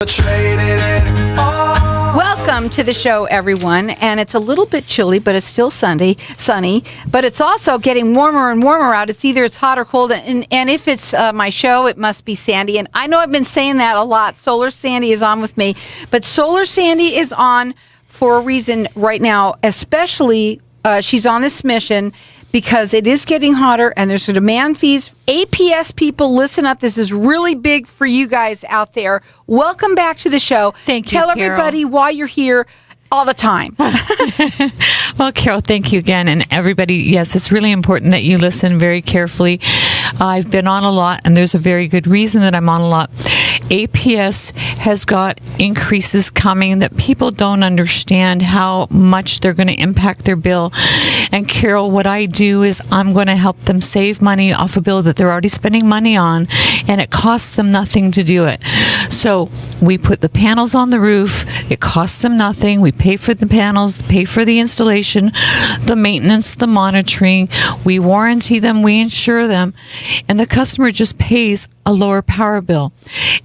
Welcome to the show, everyone. And it's a little bit chilly, but it's still sunny. But it's also getting warmer and warmer out. It's hot or cold. And if it's my show, it must be Sandy. And I know I've been saying that a lot. Solar Sandy is on with me. But Solar Sandy is on for a reason right now, especially she's on this mission because it is getting hotter and there's a demand fees. APS people, listen up. This is really big for you guys out there. Welcome back to the show. Thank you, Tell Carol. everybody why you're here all the time. Well, Carol, thank you again. And everybody, yes, it's really important that you listen very carefully. I've been on a lot, and there's a very good reason that I'm on a lot. APS has got increases coming that people don't understand how much they're going to impact their bill. And Carol, what I do is I'm going to help them save money off a bill that they're already spending money on, and it costs them nothing to do it. So we put the panels on the roof. It costs them nothing. We pay for the panels, pay for the installation, the maintenance, the monitoring. We warranty them. We insure them. And the customer just pays a lower power bill.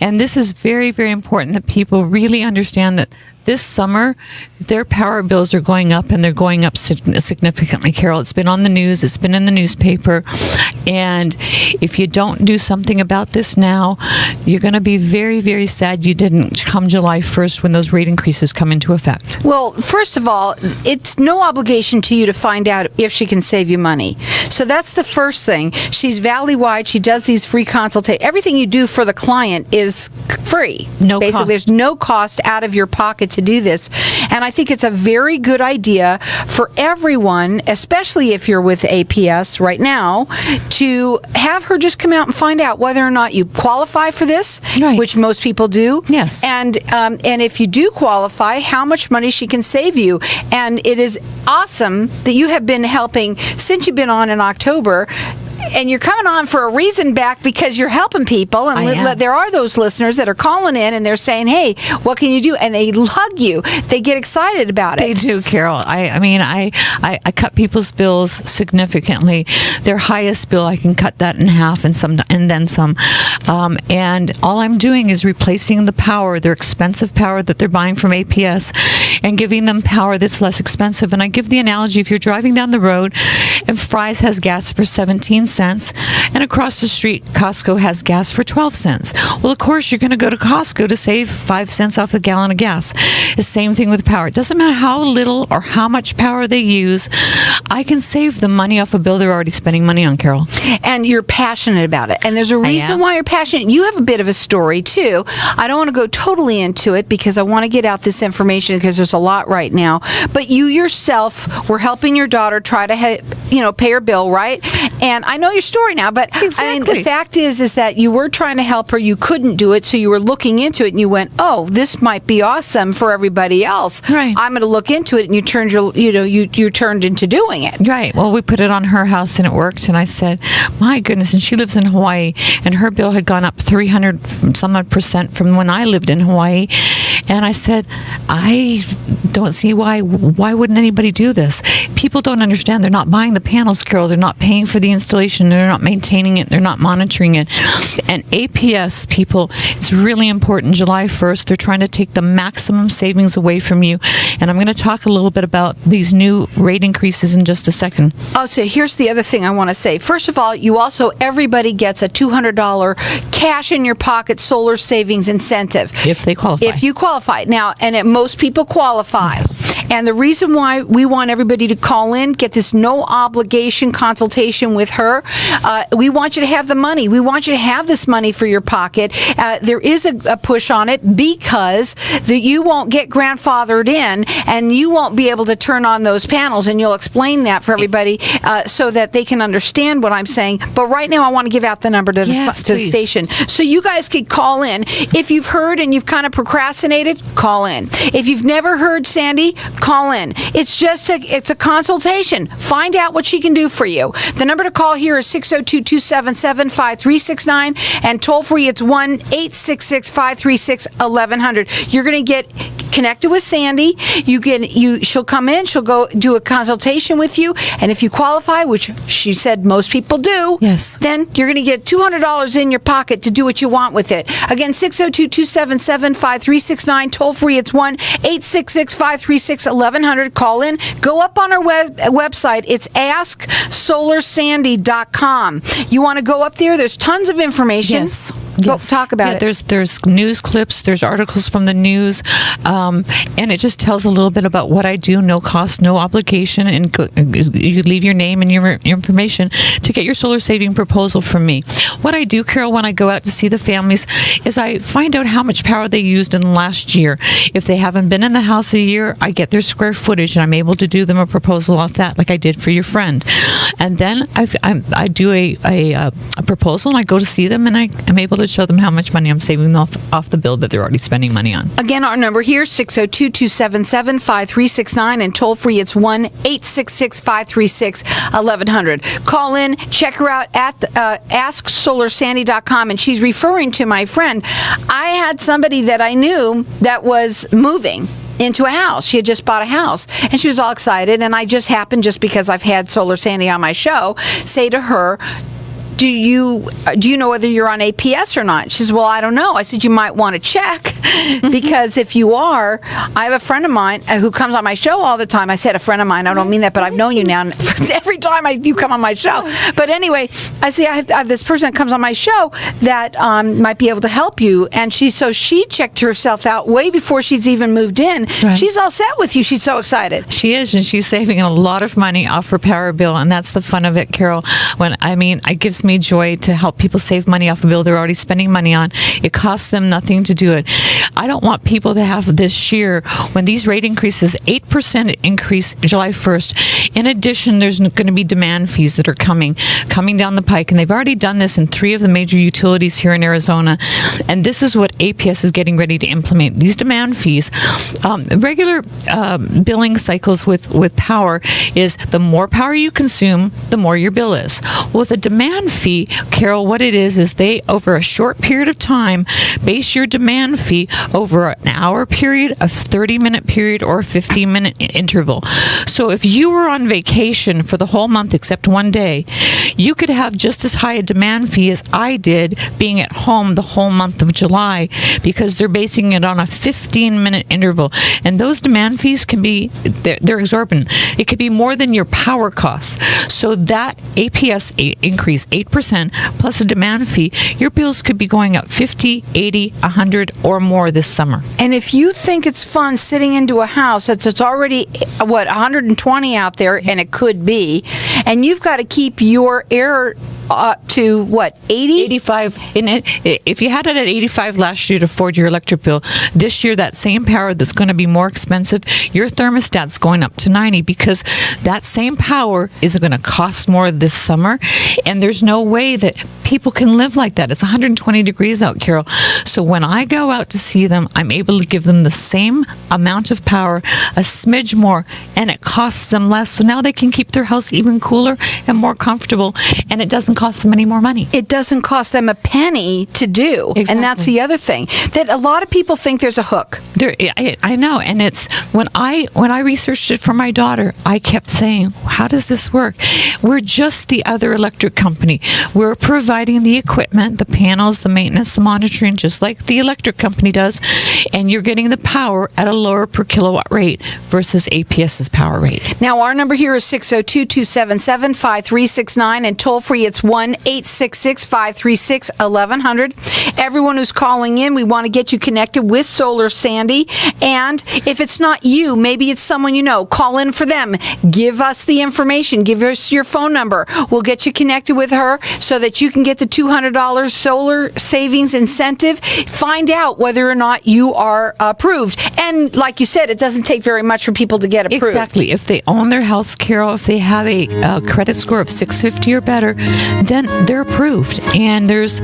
And this is very, very important that people really understand that this summer, their power bills are going up, and they're going up significantly, Carol. It's been on the news. It's been in the newspaper. And if you don't do something about this now, you're going to be very, very sad you didn't come July 1st when those rate increases come into effect. Well, first of all, it's no obligation to you to find out if she can save you money. So that's the first thing. She's valley-wide. She does these free consultations. Everything you do for the client is free. No Basically, cost. there's no cost out of your pocket to do this. And I think it's a very good idea for everyone, especially if you're with APS right now, to have her just come out and find out whether or not you qualify for this, Right. which most people do. Yes. And if you do qualify, how much money she can save you. And it is awesome that you have been helping since you've been on in October. And you're coming on for a reason back because you're helping people. And there are those listeners that are calling in and they're saying, hey, what can you do? And they hug you. They get excited about it. They do, Carol. I cut people's bills significantly. Their highest bill, I can cut that in half and then some. And all I'm doing is replacing the power, their expensive power that they're buying from APS, and giving them power that's less expensive. And I give the analogy, if you're driving down the road and Fry's has gas for 17 cents, and across the street Costco has gas for 12 cents. Well, of course, you're going to go to Costco to save 5 cents off a gallon of gas. The same thing with power. It doesn't matter how little or how much power they use. I can save them money off a bill they're already spending money on, Carol. And you're passionate about it. And there's a reason why you're passionate. You have a bit of a story, too. I don't want to go totally into it because I want to get out this information because there's a lot right now. But you yourself were helping your daughter try to pay her bill, right? And I know your story now, but Exactly. I mean, the fact is that you were trying to help her. You couldn't do it, so you were looking into it, and you went, "Oh, this might be awesome for everybody else. Right. I'm going to look into it." And you turned you turned into doing it. Right. Well, we put it on her house and it worked. And I said, my goodness. And she lives in Hawaii, and her bill had gone up 300% from when I lived in Hawaii. And I said, I don't see why wouldn't anybody do this? People don't understand. They're not buying the panels, Carol. They're not paying for the installation. They're not maintaining it. They're not monitoring it. And APS people, it's really important. July 1st, they're trying to take the maximum savings away from you. And I'm going to talk a little bit about these new rate increases in just a second. Oh, so here's the other thing I want to say. First of all, everybody gets a $200 cash in your pocket solar savings incentive. If they qualify. If you qualify. Now, most people qualify. Yes. And the reason why we want everybody to call in, get this no obligation consultation with her, we want you to have the money. We want you to have this money for your pocket. There is a push on it because you won't get grandfathered in and you won't be able to turn on those panels. And you'll explain that for everybody so that they can understand what I'm saying. But right now, I want to give out the number to the station. So you guys could call in. If you've heard and you've kind of procrastinated, call in. If you've never heard Sandy, call in. It's a consultation. Find out what she can do for you. The number to call here is 602-277-5369, and toll free it's 1-866-536-1100. You're going to get connected with Sandy. She'll come in, she'll go do a consultation with you, and if you qualify, which she said most people do, Yes. then you're going to get $200 in your pocket to do what you want with it. Again, 602-277-5369, toll free. It's 1-866-536-1100. Call in. Go up on our website. It's AskSolarSandy.com. You want to go up there? There's tons of information. Yes. Go Yes. talk about it. There's news clips, there's articles from the news, and it just tells a little bit about what I do, no cost, no obligation, and you leave your name and your information to get your solar saving proposal from me. What I do, Carol, when I go out to see the families is I find out how much power they used in the last year. If they haven't been in the house a year, I get their square footage and I'm able to do them a proposal off that, like I did for your friend. And then I do a proposal and I go to see them and I'm able to show them how much money I'm saving off the bill that they're already spending money on. Again, our number here, 602-277-5369, and toll free, it's 1-866-536-1100. Call in, check her out at AskSolarSandy.com, and she's referring to my friend. I had somebody that I knew that was moving into a house. She had just bought a house and she was all excited, and I just happened, just because I've had Solar Sandy on my show, say to her, do you know whether you're on APS or not? She says, well, I don't know. I said, you might want to check, because if you are, I have a friend of mine who comes on my show all the time. I said a friend of mine. I don't mean that, but I've known you now every time you come on my show. But anyway, I say I have this person that comes on my show that might be able to help you. And she checked herself out way before she's even moved in. Right. She's all set with you. She's so excited. She is, and she's saving a lot of money off her power bill, and that's the fun of it, Carol. It gives me joy to help people save money off a bill they're already spending money on. It costs them nothing to do it. I don't want people to have this year, when these rate increases, 8% increase July 1st. In addition, there's going to be demand fees that are coming down the pike, and they've already done this in 3 of the major utilities here in Arizona, and this is what APS is getting ready to implement. These demand fees, regular billing cycles with power is the more power you consume, the more your bill is. Well, with a demand fee, Carol, what it is they, over a short period of time, base your demand fee over an hour period, a 30-minute period, or a 15-minute interval. So if you were on vacation for the whole month except one day, you could have just as high a demand fee as I did being at home the whole month of July, because they're basing it on a 15-minute interval. And those demand fees can be, they're exorbitant. It could be more than your power costs. So that APS increase, 8% plus a demand fee, your bills could be going up 50, 80, 100 or more this summer. And if you think it's fun sitting into a house it's already 120 out there, and it could be, and you've got to keep your air to what, 80? 85 in it. If you had it at 85 last year to afford your electric bill, this year that same power that's going to be more expensive, your thermostat's going up to 90, because that same power is going to cost more this summer, and there's no way that people can live like that. It's 120 degrees out, Carol. So when I go out to see them, I'm able to give them the same amount of power, a smidge more, and it costs them less. So now they can keep their house even cooler and more comfortable, and it doesn't cost them any more money. It doesn't cost them a penny to do. Exactly. And that's the other thing, that a lot of people think there's a hook. I know, and it's when I researched it for my daughter, I kept saying, how does this work? We're just the other electric company. We're providing the equipment, the panels, the maintenance, the monitoring, just like the electric company does, and you're getting the power at a lower per kilowatt rate versus APS's power rate. Now, our number here is 602-277-5369, and toll free, it's 1-866-536-1100. Everyone who's calling in, we want to get you connected with Solar Sandy. And if it's not you, maybe it's someone you know, call in for them. Give us the information. Give us your phone number. We'll get you connected with her so that you can get the $200 solar savings incentive. Find out whether or not you are approved. And like you said, it doesn't take very much for people to get approved. Exactly. If they own their house, Carol, if they have a credit score of 650 or better, then they're approved. And there's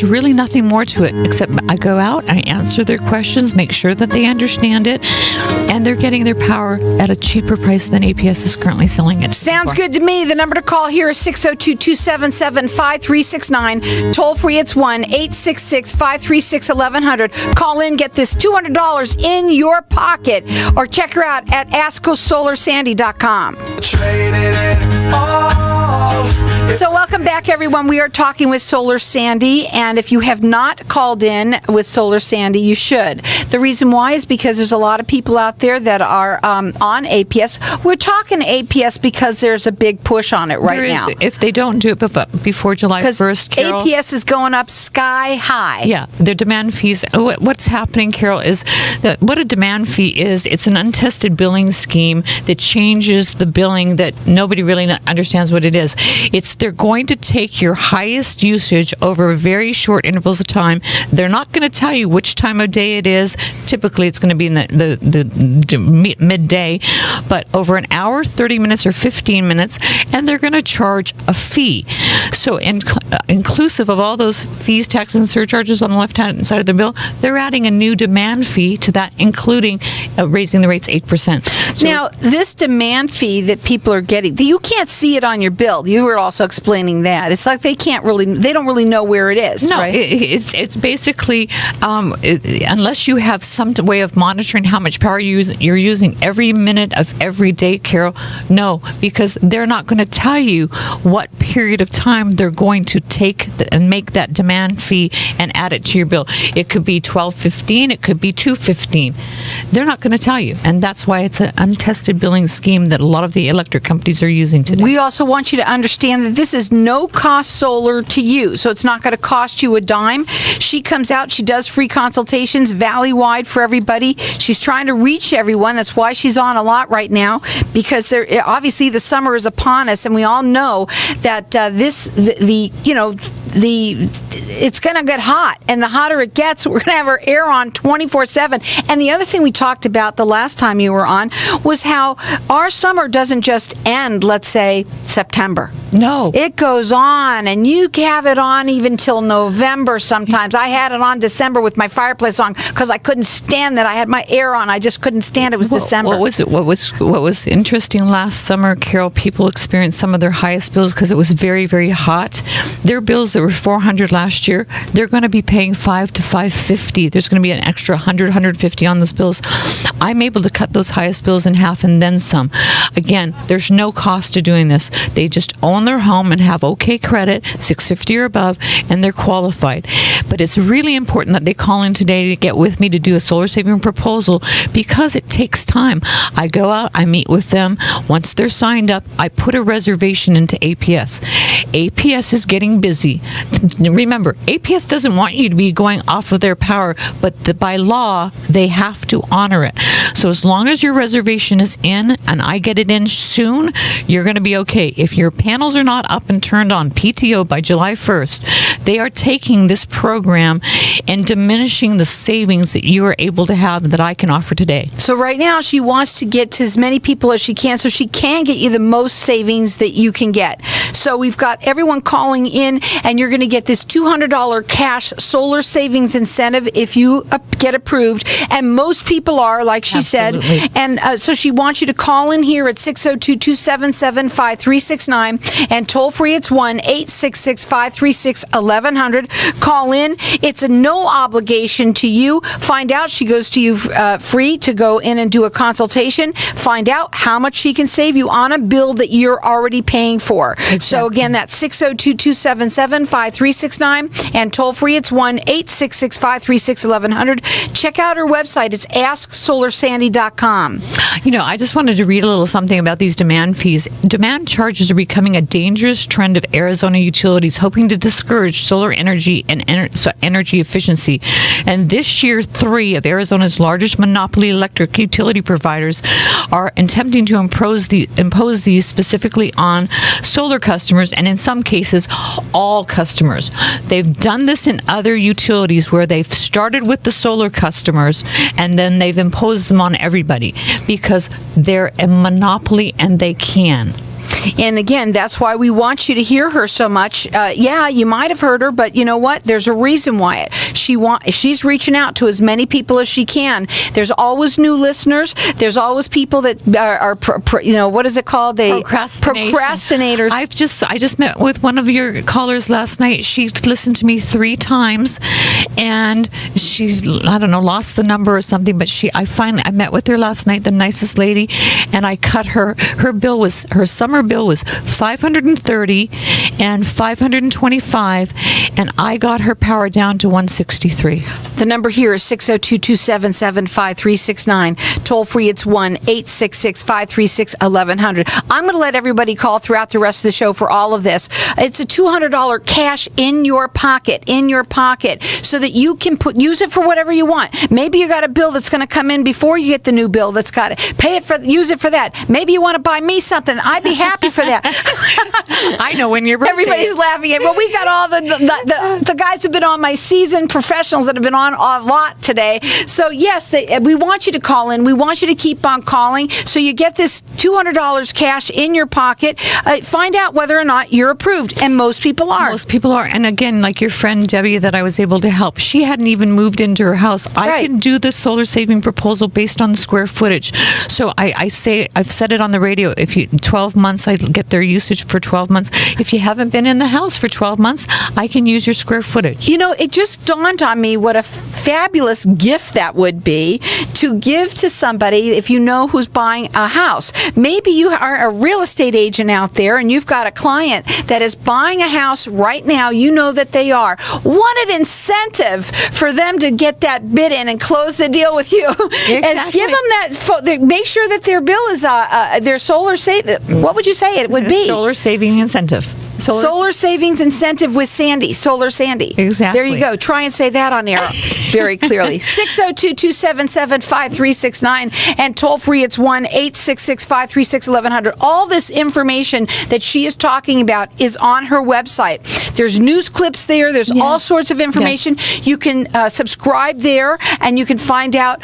really nothing more to it except I go out, I answer their questions, make sure that they understand it, and they're getting their power at a cheaper price than APS is currently selling it. Sounds good to me. The number to call here is 602-277-5369. Toll free, it's 1-866-536-1100. Call in, get this $200 in your pocket, or check her out at AskSolarSandy.com. Traded it all. So welcome back, everyone. We are talking with Solar Sandy, and if you have not called in with Solar Sandy, you should. The reason why is because there's a lot of people out there that are on APS. We're talking APS because there's a big push on it right now. If they don't do it before July 1st, Carol, APS is going up sky high. Yeah, their demand fees. What's happening, Carol, is that what a demand fee is, it's an untested billing scheme that changes the billing that nobody really understands what it is. They're going to take your highest usage over very short intervals of time. They're not going to tell you which time of day it is. Typically, it's going to be in the midday, but over an hour, 30 minutes, or 15 minutes, and they're going to charge a fee. So inclusive of all those fees, taxes, and surcharges on the left-hand side of the bill, they're adding a new demand fee to that, including raising the rates 8%. So now, this demand fee that people are getting, you can't see it on your bill. You were also explaining that. It's like they don't really know where it is, no, right? It's basically, unless you have some way of monitoring how much power you're using every minute of every day, Carol, no, because they're not going to tell you what period of time they're going to take and make that demand fee and add it to your bill. It could be 12:15, it could be 2:15. They're not going to tell you, and that's why it's an untested billing scheme that a lot of the electric companies are using today. We also want you to understand that this is no-cost solar to you, so it's not going to cost you a dime. She comes out, she does free consultations valley-wide for everybody. She's trying to reach everyone. That's why she's on a lot right now, because obviously the summer is upon us, and we all know that it's going to get hot, and the hotter it gets, we're going to have our air on 24/7. And the other thing we talked about the last time you were on was how our summer doesn't just end, let's say, September. No. It goes on, and you have it on even till November sometimes. I had it on December with my fireplace on because I couldn't stand that. I had my air on. I just couldn't stand it. It was December. What was interesting last summer, Carol, people experienced some of their highest bills because it was very, very hot. Their bills that were $400 last year, they're going to be paying $500 to $550. There's going to be an extra $100, $150 on those bills. I'm able to cut those highest bills in half and then some. Again, there's no cost to doing this. They just own their home and have okay credit, 650 or above, and they're qualified. But it's really important that they call in today to get with me to do a solar saving proposal, because it takes time. I go out, I meet with them. Once they're signed up, I put a reservation into APS. APS is getting busy. Remember, APS doesn't want you to be going off of their power, but by law, they have to honor it. So as long as your reservation is in and I get it in soon, you're going to be okay. If your panels are not up and turned on PTO by July 1st, they are taking this program and diminishing the savings that you are able to have that I can offer today. So right now she wants to get to as many people as she can so she can get you the most savings that you can get. So we've got everyone calling in, and you're going to get this $200 cash solar savings incentive if you get approved. And most people are, like she Absolutely. said. And so she wants you to call in here at 602-277-5369, and toll free it's 1-866-536-1100. Call in. It's a no obligation to you. Find out. She goes to you free to go in and do a consultation. Find out how much she can save you on a bill that you're already paying for. Exactly. So again, that's 602-277-5369, and toll free it's 1-866-536-1100. Check out her website. It's AskSolarSandy.com. You know, I just wanted to read a little something about these demand fees. Demand charges are becoming a dangerous trend of Arizona utilities, hoping to discourage solar energy and energy efficiency. And this year, 3 of Arizona's largest monopoly electric utility providers are attempting to impose these specifically on solar customers, and in some cases, all customers. They've done this in other utilities where they've started with the solar customers and then they've imposed them on everybody because they're a monopoly and they can. And again, that's why we want you to hear her so much. Yeah, you might have heard her, but you know what? There's a reason why she's reaching out to as many people as she can. There's always new listeners. There's always people that are what is it called? Procrastinators. I just met with one of your callers last night. She listened to me 3 times, and she, I don't know, lost the number or something. But I met with her last night, the nicest lady, and I cut her summer bill was $530 and $525, and I got her power down to $163. The number here is 602-277-5369. Toll free, it's 1-866-536-1100. I'm going to let everybody call throughout the rest of the show for all of this. It's a $200 cash in your pocket, so that you can use it for whatever you want. Maybe you got a bill that's going to come in before you get the new bill that's got it. Use it for that. Maybe you want to buy me something. I'd be happy for that. I know when your birthday. Everybody's laughing at. Well, we got all the guys have been on, my seasoned professionals that have been on a lot today. So yes, we want you to call in. We want you to keep on calling, so you get this $200 cash in your pocket. Find out whether or not you're approved, and most people are. Most people are. And again, like your friend Debbie that I was able to help, she hadn't even moved into her house. I can do the solar saving proposal based on the square footage. So I've said it on the radio. If you 12 months, I get their usage for 12 months. If you haven't been in the house for 12 months, I can use your square footage. You know, it just dawned on me what a fabulous gift that would be to give to somebody if you know who's buying a house. Maybe you are a real estate agent out there and you've got a client that is buying a house right now. You know that they are. What an incentive for them to get that bid in and close the deal with you. Exactly. Give them that. Make sure that their bill is their solar save. What would you say it would be? Solar saving incentive. Solar savings incentive with Sandy. Solar Sandy. Exactly. There you go. Try and say that on air very clearly. 602-277-5369 and toll free, it's 1-866-536-1100. All this information that she is talking about is on her website. There's news clips there. There's all sorts of information. Yes. You can subscribe there, and you can find out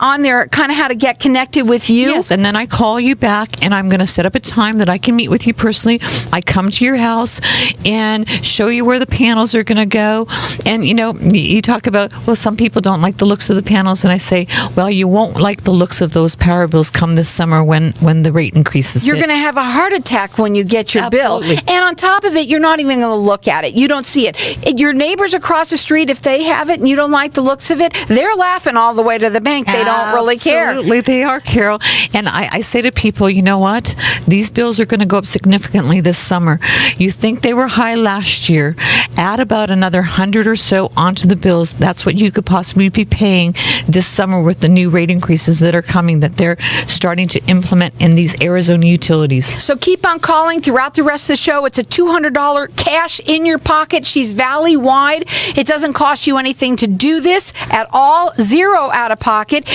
on there kind of how to get connected with you. Yes, and then I call you back, and I'm going to set up a time that I can meet with you personally. I come to your house and show you where the panels are going to go. And, you talk about, well, some people don't like the looks of the panels. And I say, well, you won't like the looks of those power bills come this summer when the rate increases. You're going to have a heart attack when you get your bill. And on top of it, you're not even going to look at it. You don't see it. Your neighbors across the street, if they have it and you don't like the looks of it, they're laughing all the way to the bank. They don't really care. Absolutely, they are, Carol. And I say to people, you know what? These bills are going to go up significantly this summer. You think they were high last year, add about another 100 or so onto the bills. That's what you could possibly be paying this summer with the new rate increases that are coming, that they're starting to implement in these Arizona utilities. So keep on calling throughout the rest of the show. It's a $200 cash in your pocket. She's valley-wide. It doesn't cost you anything to do this at all. Zero out of pocket.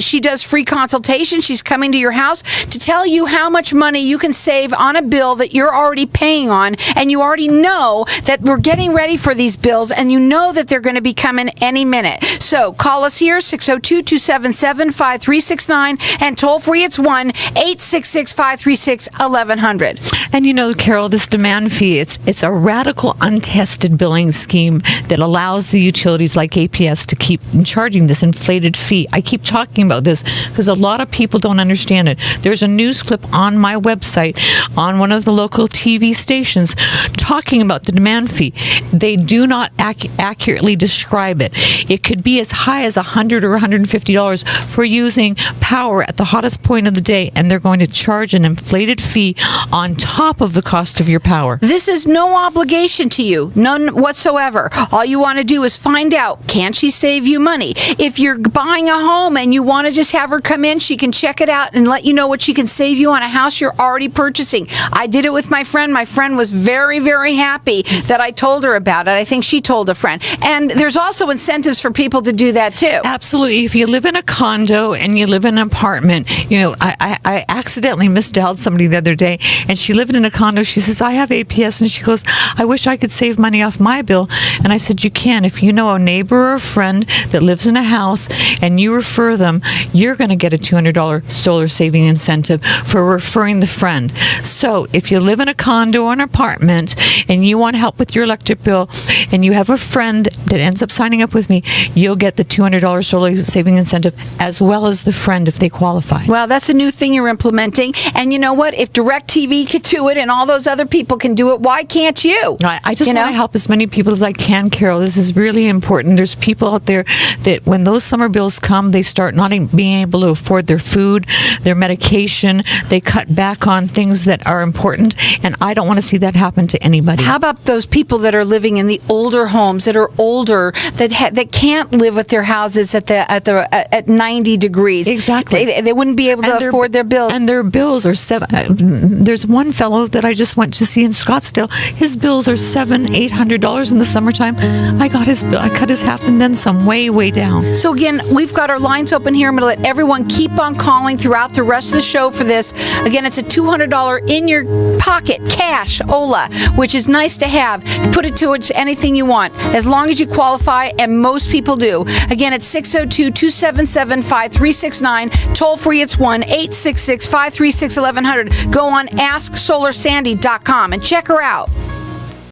She does free consultation. She's coming to your house to tell you how much money you can save on a bill that you're already paying on, and you already know that we're getting ready for these bills, and you know that they're going to be coming any minute. So call us here, 602-277-5369, and toll free, it's 1-866-536-1100. And Carol, this demand fee, it's a radical, untested billing scheme that allows the utilities like APS to keep charging this inflated fee. I keep talking about this because a lot of people don't understand it. There's a news clip on my website on one of the local TV stations talking about the demand fee. They do not accurately describe it. It could be as high as $100 or $150 for using power at the hottest point of the day, and they're going to charge an inflated fee on top of the cost of your power. This is no obligation to you, none whatsoever. All you want to do is find out, can she save you money? If you're buying a home and you want to just have her come in, she can check it out and let you know what she can save you on a house you're already purchasing. I did it with my friend friend. My friend was very, very happy that I told her about it. I think she told a friend. And there's also incentives for people to do that too. Absolutely. If you live in a condo and you live in an apartment, I accidentally misdialed somebody the other day, and she lived in a condo. She says, I have APS, and she goes, I wish I could save money off my bill. And I said, you can. If you know a neighbor or a friend that lives in a house and you refer them, you're going to get a $200 solar saving incentive for referring the friend. So if you live in a condo or an apartment and you want help with your electric bill and you have a friend that ends up signing up with me, you'll get the $200 solar saving incentive as well as the friend if they qualify. Well, that's a new thing you're implementing. And you know what? If DirecTV could do it and all those other people can do it, why can't you? I just want to help as many people as I can, Carol. This is really important. There's people out there that when those summer bills come, they start not being able to afford their food, their medication. They cut back on things that are important, and I don't want to see that happen to anybody. How about those people that are living in the older homes, that are older, that can't live with their houses at 90 degrees? Exactly. They wouldn't be able to afford their bills. And their bills are there's one fellow that I just went to see in Scottsdale. His bills are $700-800 in the summertime. I got his bill. I cut his half and then some, way down. So again, we've got our lines open here. I'm going to let everyone keep on calling throughout the rest of the show for this. Again, it's a $200 in your pocket cash, Ola, which is nice to have. Put it towards anything you want, as long as you qualify, and most people do. Again, it's 602-277-5369. Toll free, it's 1-866-536-1100. Go on AskSolarSandy.com and check her out.